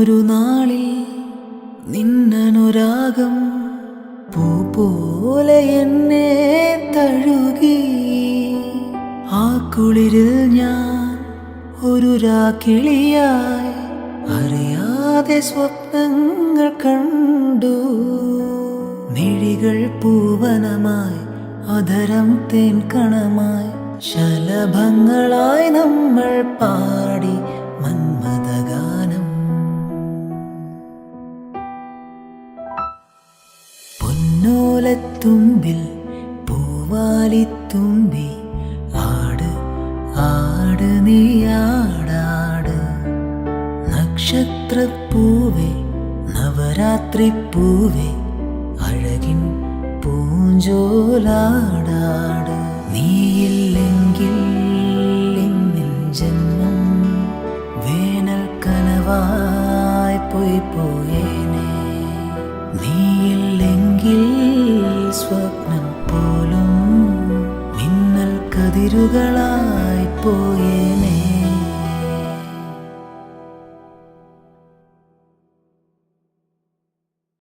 ഒരു നാളിൽ നിന്നനുരാഗം പൂ പോലെ എന്നെ തഴുകി. ആ കുളിരിൽ ഞാൻ ഒരു രാക്കിളിയായി അറിയാതെ സ്വപ്നങ്ങൾ കണ്ടു. മിഴികൾ പൂവനമായി, അധരം തേൻ കണമായി, ശലഭങ്ങളായി നമ്മൾ പാടി മന്മഥഗാനം. പൊന്നോലത്തുമ്പിൽ പൂവാലിത്തുമ്പി ആട് ആട് നീയാടാട്. നക്ഷത്രപ്പൂവേ നവരാത്രിപ്പൂവേ അഴകിൻ പൂഞ്ചോലാടാട്. നീയില്ലെങ്കിൽ ഇന്നിൻ ജന്മം വേനൽ കനവായി പോയേനെ. നീയില്ലെങ്കിൽ സ്വപ്നം പോലും മിന്നൽ കതിരുകളായി പോയേനെ.